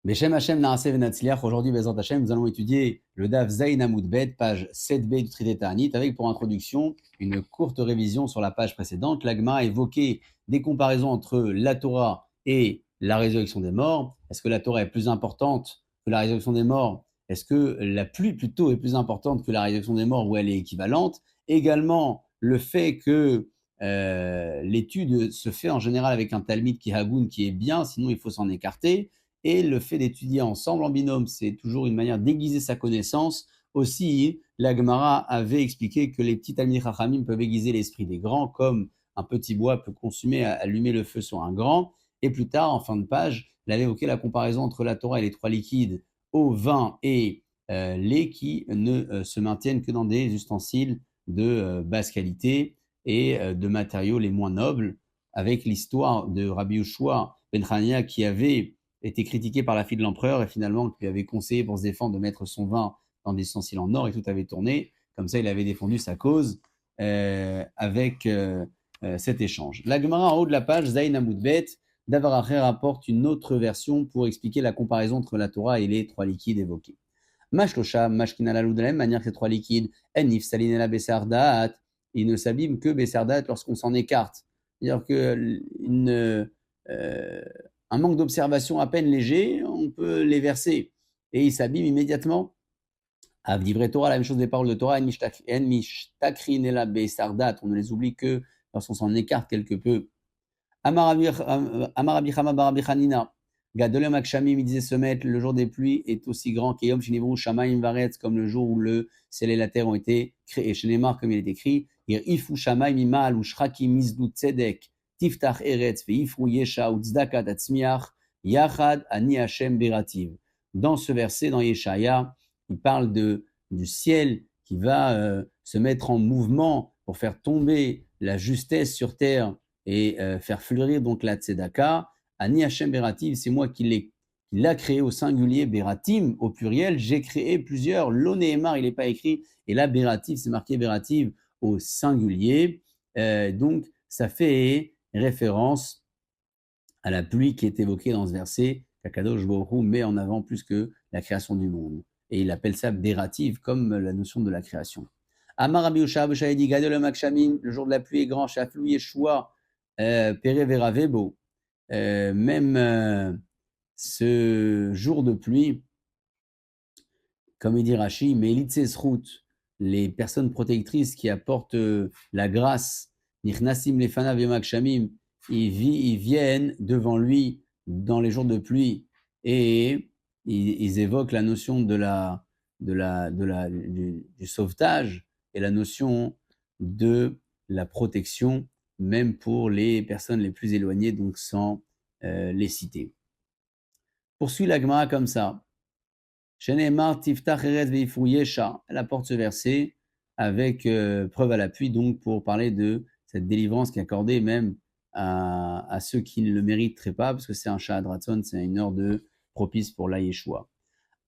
Beshem Hashem Naaseh Venatzliach. Aujourd'hui, Bezrat Hashem, nous allons étudier le Daf Zayin Amud Bet, page 7b du traité Ta'anit, avec pour introduction une courte révision sur la page précédente. L'Agma a évoqué des comparaisons entre la Torah et la résurrection des morts. Est-ce que la Torah est plus importante que la résurrection des morts? Est-ce que la pluie plutôt est plus importante que la résurrection des morts ou elle est équivalente? Également, le fait que l'étude se fait en général avec un Talmid qui hagoun qui est bien, sinon il faut s'en écarter. Et le fait d'étudier ensemble en binôme, c'est toujours une manière d'aiguiser sa connaissance. Aussi, la Gemara avait expliqué que les petits Talmid Chachamim peuvent aiguiser l'esprit des grands, comme un petit bois peut allumer le feu sur un grand. Et plus tard, en fin de page, il avait évoqué la comparaison entre la Torah et les trois liquides, eau, vin et lait, qui ne se maintiennent que dans des ustensiles de basse qualité et de matériaux les moins nobles, avec l'histoire de Rabbi Yoshua ben Chania qui avait été critiqué par la fille de l'empereur et finalement qui lui avait conseillé pour se défendre de mettre son vin dans des ustensiles en or et tout avait tourné. Comme ça, il avait défendu sa cause avec cet échange. La Gemara en haut de la page, Zayn Amoudbet, Davaracher rapporte une autre version pour expliquer la comparaison entre la Torah et les trois liquides évoqués. Mashlosha, Mashkinalalou, de la même manière que ces trois liquides, Enif, Salinela, Bessardat, ils ne s'abîment que Bessardat lorsqu'on s'en écarte. C'est-à-dire un manque d'observation à peine léger, on peut les verser et ils s'abîment immédiatement. Avdivre Torah, la même chose des paroles de Torah, En mishtakrinela Bessardat, on ne les oublie que lorsqu'on s'en écarte quelque peu. Amarabi Chama Barabi Chanina. Gadolem Akshamim, il disait se mettre, le jour des pluies est aussi grand qu'Eyom Shinivru Shamaim Varetz, comme le jour où le ciel et la terre ont été créés. Chez Neymar, comme il est écrit, Ifu Shamaim Imal ou Shrakim Mizdu Tzedek, Tiftach Eretz, Veifru Yesha ou Tzdakat Atzmiach, Yachad Ani Hashem Berativ. Dans ce verset, dans Yeshaya, il parle du ciel qui va se mettre en mouvement pour faire tomber la justesse sur terre et faire fleurir donc la tzedaka. Ani Hashem Berativ, c'est moi qui l'a créé au singulier, Beratim au pluriel. J'ai créé plusieurs. L'Onéemar, il n'est pas écrit. Et là, Berativ, c'est marqué Berativ au singulier. Donc, ça fait référence à la pluie qui est évoquée dans ce verset, qu'Akadosh Baruch Hu met en avant plus que la création du monde. Et il appelle ça Berativ, comme la notion de la création. Amar Rabbi Yosha, dit Gadol Makshamin, le jour de la pluie est grand, Shaflou Yeshua, Pere Vera Vebo. Même ce jour de pluie, comme il dit Rashi, mais Elitzesrout, les personnes protectrices qui apportent la grâce, Nichnasim Lefanav Yemakshamim, ils viennent devant lui dans les jours de pluie et ils évoquent la notion du sauvetage et la notion de la protection, même pour les personnes les plus éloignées, donc sans les citer. Poursuit l'Agma comme ça. Shenemar Tiftach Eretz Veifru Yesha. Elle apporte ce verset avec preuve à l'appui, donc pour parler de cette délivrance qui est accordée même à ceux qui ne le mériteraient pas, parce que c'est un Shahad Ratzon, c'est une heure de propice pour la Yeshua.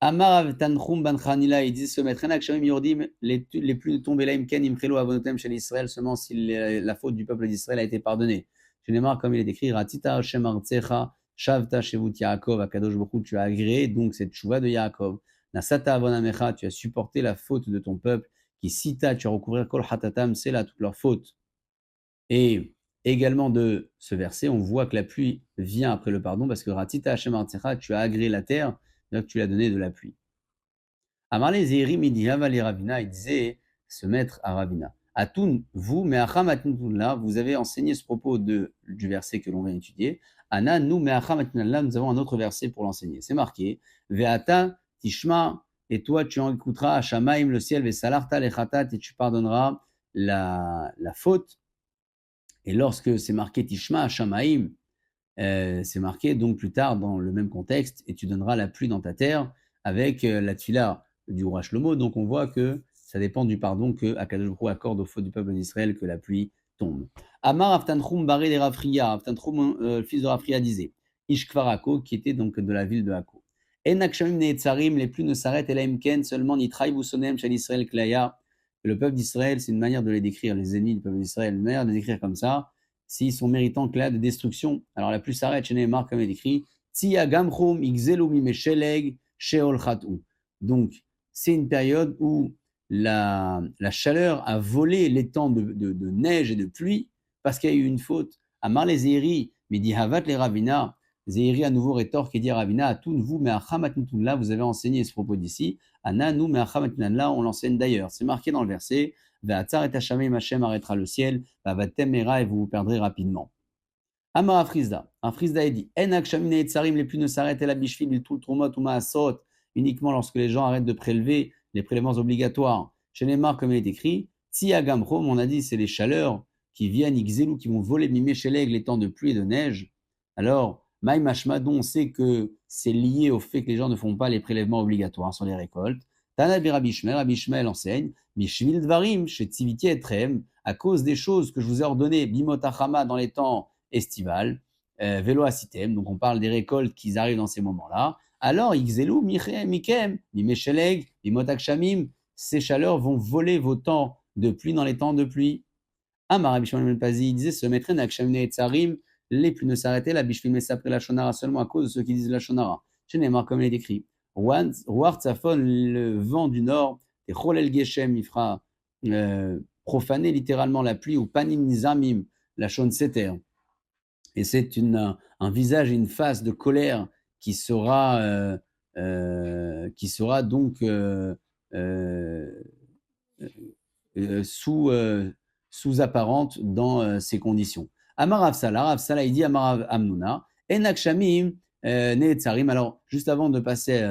Amar Tanchum Ban Chanila, il dit se mettre Enak Shamim Yordim, les plus de tomber laim ken imchelo avonotem chez l'Israël, seulement si la faute du peuple d'Israël a été pardonnée. Shenemar, comme il est écrit, Ratita Hashem Artsecha, Shavta Shevut Yaakov, Akadosh Baruch tu as agréé donc cette chouva de Yaakov. Nasata Avonamecha, tu as supporté la faute de ton peuple. Qui sita, tu as recouvert Kol Hatatam, c'est là toute leur faute. Et également de ce verset, on voit que la pluie vient après le pardon, parce que Ratita Hashem Artsecha, tu as agréé la terre, donc tu lui as donné de la pluie. Amarle Zeiri Midi Havali Ravina, il disait se mettre à Ravina. Atun, vous, mais là, vous avez enseigné ce propos du verset que l'on vient d'étudier. Ana, nous, mais là, nous avons un autre verset pour l'enseigner. C'est marqué Veata Tishma, et toi, tu en écouteras à Shamaim, le ciel, Vesalarta lechatat, et tu pardonneras la faute. Et lorsque c'est marqué Tishma à Shamaim, c'est marqué donc plus tard dans le même contexte, et tu donneras la pluie dans ta terre avec la tfila du roi Shlomo. Donc on voit que ça dépend du pardon que Akadosh Baruch Hu accorde au fautes du peuple d'Israël que la pluie tombe. Amar Avtanchum Baré de Rafria, Avtanchum, fils de Rafria, disait Ishkvarako, qui était donc de la ville de Hako. En Akshamim Neetzarim, les pluies ne s'arrêtent, et la Imken, seulement Nitraï Boussonem, Shal Israël Klaya. Le peuple d'Israël, c'est une manière de les décrire, les ennemis du peuple d'Israël, une manière de les décrire comme ça s'ils sont méritants que là de destruction. Alors la pluie s'arrête, chez Neymar, comme il est écrit, Tzia gamchum igzelu mimesheleg sheol chat'u. Donc, c'est une période où la chaleur a volé les temps de neige et de pluie parce qu'il y a eu une faute. Amar les Zéhiri, midi havat les Ravina. Zéhiri à nouveau rétorque et dit à Ravina, à tout vous, mais à Chamatnitunla, vous avez enseigné ce propos d'ici. Ana, nous, mais à Chamatnitunla, on l'enseigne d'ailleurs. C'est marqué dans le verset, Va'atzar et Hashamim, Hashem arrêtera le ciel, Va'vatem et vous vous perdrez rapidement. Amar Afrizda. Afrizda dit En akshamine et tsarim, les pluies ne s'arrêtent et la bishvil, il tout tromot ou maasot, uniquement lorsque les gens arrêtent de prélever les prélèvements obligatoires. Chez les marques, comme il est écrit, Tsiagamrom, on a dit, c'est les chaleurs qui viennent, Ixelou, qui vont voler, mimer chez l'aigle les temps de pluie et de neige. Alors, Maïm Hashmadon, on sait que c'est lié au fait que les gens ne font pas les prélèvements obligatoires sur les récoltes. Tana Rabishmel enseigne, Mishvil Dvarim, chez Tziviti Etrem, à cause des choses que je vous ai ordonnées, Bimotachama, dans les temps estival, vélo acitem, donc on parle des récoltes qui arrivent dans ces moments-là. Alors, Ixelu, Mikem, Mimesheleg, Mimotak Shamim, ces chaleurs vont voler vos temps de pluie dans les temps de pluie. Amar Abishman el-Pazi, il disait se mettre Nakshamne et Tsarim, les pluies ne s'arrêtaient, la Bishvim après la Shonara seulement à cause de ceux qui disent la Shonara. Je n'ai marre comme il est écrit. Ruar Tsafon, le vent du nord, et Cholel Geshem, il fera profaner littéralement la pluie, ou Panim Nizamim, la Shon Seter. Et c'est un visage et une face de colère qui sera donc euh, sous apparente dans ces conditions. Amar Avsala, il dit Amar Amnuna, Enak Shamim Neetzarim. Alors, juste avant de passer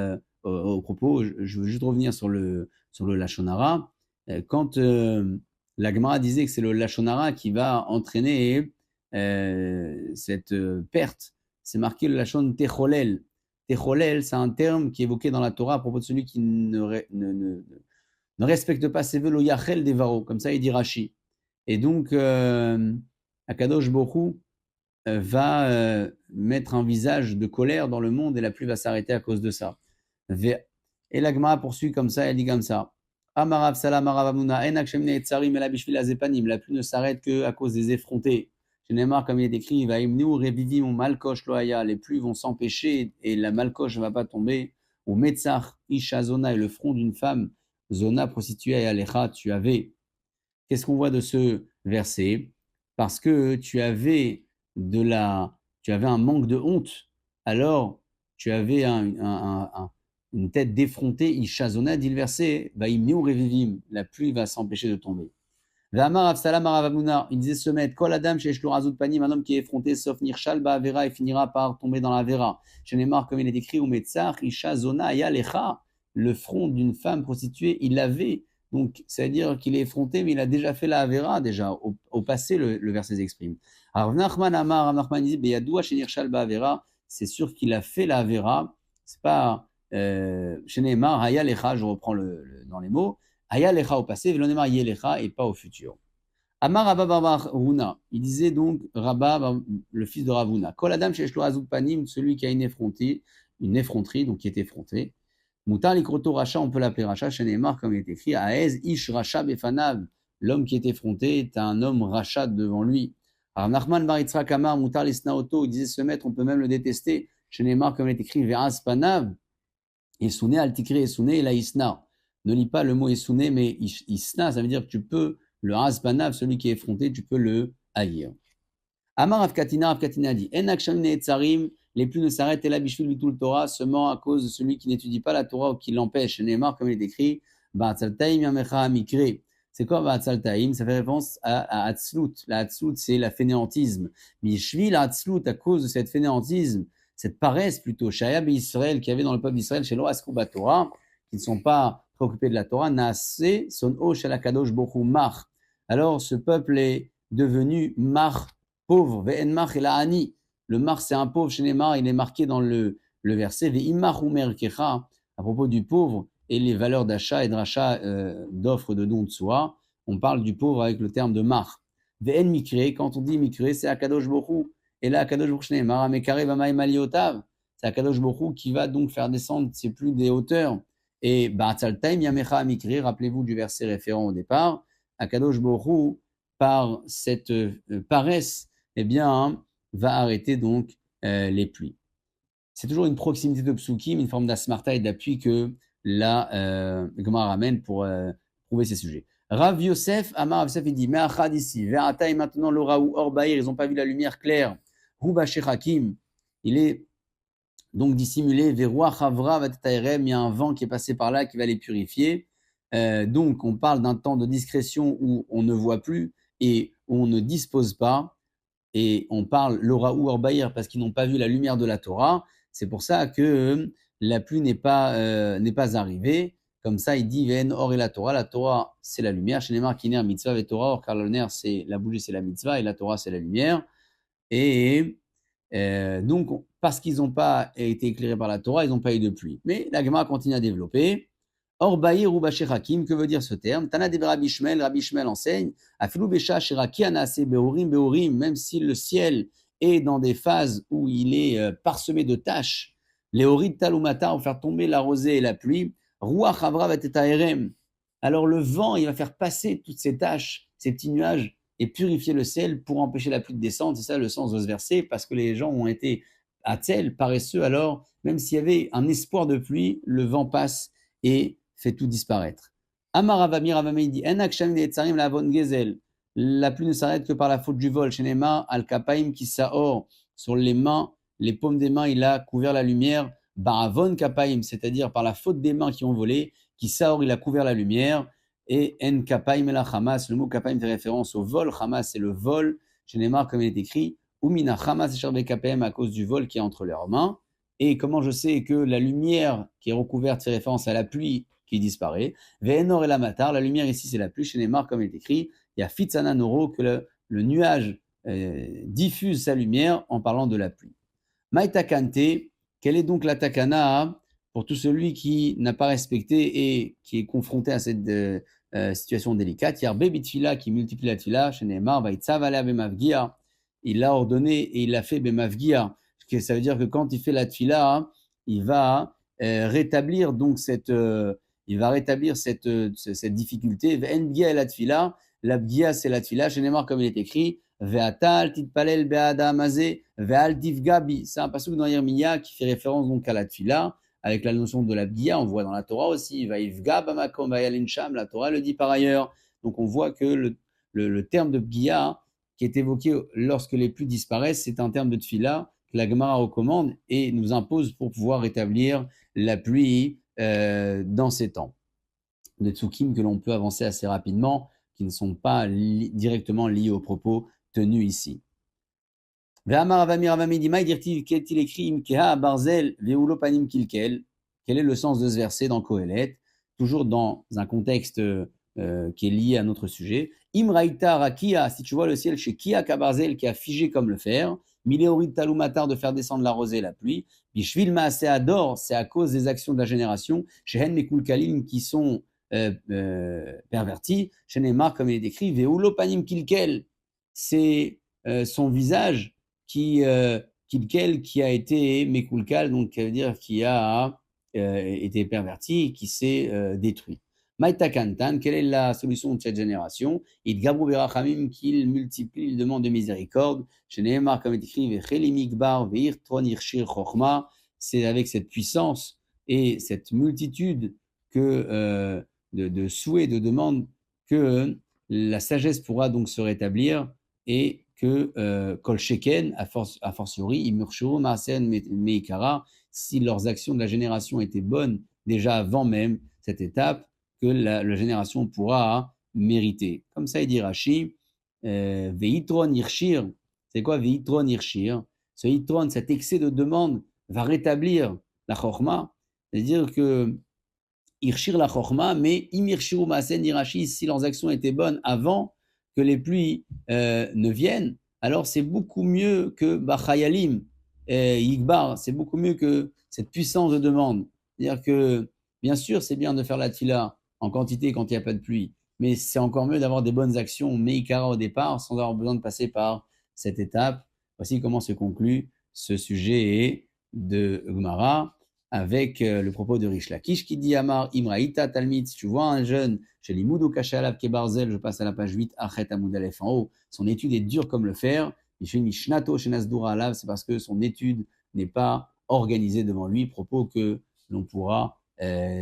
au propos, je veux juste revenir sur le Lachonara. Quand la Gemara disait que c'est le Lachonara qui va entraîner cette perte, c'est marqué le Lachon Techolel. Techolel, c'est un terme qui est évoqué dans la Torah à propos de celui qui ne respecte pas ses vœux, yachel devaro, comme ça il dit Rashi. Et donc, Akadosh Borou va mettre un visage de colère dans le monde et la pluie va s'arrêter à cause de ça. Et l'Agma poursuit comme ça, elle dit comme ça. Amarav salam aravamuna enak shemne etzarim ela bishvil azepanim. La pluie ne s'arrête qu'à cause des effrontés. Chez Neymar, comme il est écrit, va imnu revivim ou malkosh loaya. Les pluies vont s'empêcher et la malkosh ne va pas tomber. Ou metzach ishazona et le front d'une femme. Zona prostituée à Alecha, tu avais. Qu'est-ce qu'on voit de ce verset? Parce que tu avais un manque de honte. Alors, tu avais une tête défrontée. Ishazona, dit le verset, va imneu revivim. La pluie va s'empêcher de tomber. V'amar Avsalam Aravamuna, il disait se mettre kol adam chez Shlorazut Panim, un homme qui est effronté, sauf Nirshal Ba'avera, et finira par tomber dans la Vera. Chez Neymar, comme il est écrit, ou Metzach, Isha Zona, Yalecha, le front d'une femme prostituée, il l'avait. Donc, c'est-à-dire qu'il est effronté, mais il a déjà fait la Avera, déjà, au passé, le verset s'exprime. Alors, Nachman Amar, Nachman dit, Beyadoua chez Nirshal Ba'avera, c'est sûr qu'il a fait la Avera, c'est pas, chez Neymar, Hayalecha, je reprends dans les mots, Aya lecha au passé, velonemar yelecha et pas au futur. Amar Rabba Bar Huna, il disait donc Rabba, le fils de Ravuna, Kol Adam sheshlo azut panim, celui qui a une effronterie, donc qui est effronté. Mutar likroto racha, on peut l'appeler racha, chez Neymar, comme il est écrit, Aez ish racha befanav, l'homme qui est effronté est un homme racha devant lui. Alors Nachman Bar Yitzhak Amar, Mutar lisnaoto, il disait se mettre, on peut même le détester, chez Neymar, comme il est écrit, Ve'as panav, Esune, altikri Esune, et la isna. Ne lis pas le mot Esune, mais Isna, ça veut dire que tu peux, le Hasbanav, celui qui est effronté, tu peux le haïr. Amar Avkatina dit En akshamine etzarim, les pluies ne s'arrêtent et la bishvil tout le Torah, seulement à cause de celui qui n'étudie pas la Torah ou qui l'empêche. Neymar, comme il est écrit, Ba'atzaltaim yamecha mikre. C'est quoi Ba'atzaltaim? Ça fait référence à Hatzlut. La Hatzlut, c'est la fainéantisme. Bishvil Hatzlut, à cause de cette fainéantisme, cette paresse plutôt, Shaya Israël, qui avait dans le peuple d'Israël, chez l'Oaskuba Torah, qui ne sont pas préoccupés de la Torah, Naase, son O Shalakadosh Bochu Mar. Alors ce peuple est devenu Mar, pauvre. Ve'en Mar et la Ani. Le Mar, c'est un pauvre chez Neymar, il est marqué dans le verset Ve'imar Umer Kecha, à propos du pauvre et les valeurs d'achat et de rachat d'offres de dons de soi. On parle du pauvre avec le terme de Mar. Ve'en Mikre, quand on dit Mikre, c'est Akadosh Bochu. Et là, Akadosh Baruch Hu, Mara Mekare Vamaim Aliotav, c'est Akadosh Baruch Hu qui va donc faire descendre ses pluies des hauteurs. Et Ba'atzaltaim Yamecha Mikri, rappelez-vous du verset référent au départ, Akadosh Baruch Hu, par cette paresse, eh bien, va arrêter donc les pluies. c'est toujours une proximité de psukim, une forme d'asmarta et d'appui que la Gemara ramène pour prouver ces sujets. Rav Yosef, Amar Rav Yosef, il dit, Me'achad ici, Ve'ata et maintenant l'Oraou Orbaïr, ils n'ont pas vu la lumière claire. Rouba Shechakim, il est donc dissimulé. Ve'roua Chavra Vatatairem, il y a un vent qui est passé par là qui va les purifier. Donc, on parle d'un temps de discrétion où on ne voit plus et où on ne dispose pas. Et on parle l'Oraou Orbaïr parce qu'ils n'ont pas vu la lumière de la Torah. C'est pour ça que la pluie n'est pas arrivée. Comme ça, il dit Ven or et la Torah. La Torah, c'est la lumière. Chez Neymar, Kiner, mitzvah et Torah. Or, car le ner, c'est la bougie, c'est la mitzvah et la Torah, c'est la lumière. Et donc, parce qu'ils n'ont pas été éclairés par la Torah, ils n'ont pas eu de pluie. Mais la Gemara continue à développer. Or, Baïr ou Baché Hakim, que veut dire ce terme? Tana de Rabbi Shmuel enseigne, Afilou Besha Shiraki Anase Beorim, même si le ciel est dans des phases où il est parsemé de taches, les Orid Talumata, vont faire tomber la rosée et la pluie, Ruach Avra Vatetaerem. Alors le vent, il va faire passer toutes ces taches, ces petits nuages, et purifier le ciel pour empêcher la pluie de descendre. C'est ça le sens de ce verset, parce que les gens ont été atzels, paresseux, alors même s'il y avait un espoir de pluie, le vent passe et fait tout disparaître. Amar Ravami Ravami dit Enak Sham Netzarim la Avon Gezel. La pluie ne s'arrête que par la faute du vol. Shenema Al Kapaim qui saor sur les mains, les paumes des mains, il a couvert la lumière. Baravon Kapaim, c'est-à-dire par la faute des mains qui ont volé, qui saor, il a couvert la lumière. Et En Kapaim et la Hamas, le mot Kapaim fait référence au vol. Hamas, c'est le vol. Shenema, comme il est écrit, Umina Hamas et Sharbe Kapaim à cause du vol qui est entre leurs mains. Et comment je sais que la lumière qui est recouverte fait référence à la pluie qui disparaît. Ve'enor et la matar, la lumière ici c'est la pluie. Chez Neymar, comme il est écrit, il y a Fitzana Noro, que le nuage diffuse sa lumière en parlant de la pluie. Maïtakante, quelle est donc la takana pour tout celui qui n'a pas respecté et qui est confronté à cette situation délicate? Yarbe bitfila qui multiplie la tfila, chez Neymar, vaïtsav alea bemavgia, il l'a ordonné et il l'a fait bemavgia. Ça veut dire que quand il fait la tfila, il va rétablir donc il va rétablir cette difficulté. Ve'enbgia et la tfila, la bgia c'est la tfila, chez Neymar comme il est écrit, Ve'atal titpalel be'adam azeh ve'al tivgabi. C'est un passage dans Yermiya qui fait référence donc à la tfila, avec la notion de la bgia. On voit dans la Torah aussi, Va'ivga bamakom va'yalin sham, la Torah le dit par ailleurs. Donc on voit que le terme de bgia qui est évoqué lorsque les pluies disparaissent, c'est un terme de tfila que la Gemara recommande et nous impose pour pouvoir rétablir la pluie dans ces temps. Des tsukim que l'on peut avancer assez rapidement, qui ne sont pas directement liés aux propos tenus ici. Qu'est-il écrit Barzel panim kilkel. Quel est le sens de ce verset dans Kohelet? Toujours dans un contexte qui est lié à notre sujet. Imraïta rakia, si tu vois le ciel chez Kia Kabarzel qui a figé comme le fer, Miléorid talumatar de faire descendre la rosée et la pluie, Bishvil Maaseh Ador, c'est à cause des actions de la génération, Shehen Mekul Kalim qui sont pervertis, chez Neymar comme il est décrit, Veulo panim kilkel, c'est son visage qui a été mekulkal, donc ça veut dire qui a été perverti, qui s'est détruit. Maïta Kantan, quelle est la solution de cette génération? Il Gabrou Berachamim qu'il multiplie, il demande de miséricorde. Chez Nehemar, comme est écrit, Vechelimikbar Veir Tron Irshir Chochma, c'est avec cette puissance et cette multitude que de souhaits, de demandes, que la sagesse pourra donc se rétablir et que Kol Sheken, a fortiori, Imurshuru Maasen Meikara, si leurs actions de la génération étaient bonnes déjà avant même cette étape, que la génération pourra mériter. Comme ça, il dit Rashi, Veitron Irshir, c'est quoi Veitron Irshir? Ce Itron, cet excès de demande, va rétablir la Chorma, c'est-à-dire que Irshir la Chorma, mais Imirshiru Maasen Irashi, si leurs actions étaient bonnes avant que les pluies ne viennent, alors c'est beaucoup mieux que Bachayalim, Yigbar, c'est beaucoup mieux que cette puissance de demande. C'est-à-dire que, bien sûr, c'est bien de faire la tila en quantité quand il n'y a pas de pluie, mais c'est encore mieux d'avoir des bonnes actions, Meikara au départ, sans avoir besoin de passer par cette étape. Voici comment se conclut ce sujet de Gemara avec le propos de Rish Lakish qui dit Amar Imraïta Talmid, si tu vois un jeune chez Limoudou Kashalab Kebarzel, je passe à la page 8, Achet Amoud Aleph en haut, son étude est dure comme le fer, Mishnato Shenasdoura Alav, c'est parce que son étude n'est pas organisés devant lui, propos que l'on pourra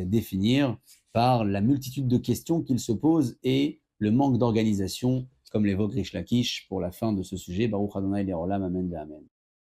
définir par la multitude de questions qu'il se pose et le manque d'organisation, comme l'évoque Rish Lakish pour la fin de ce sujet. Baruch Adonai Le'olam, Amen, Amen.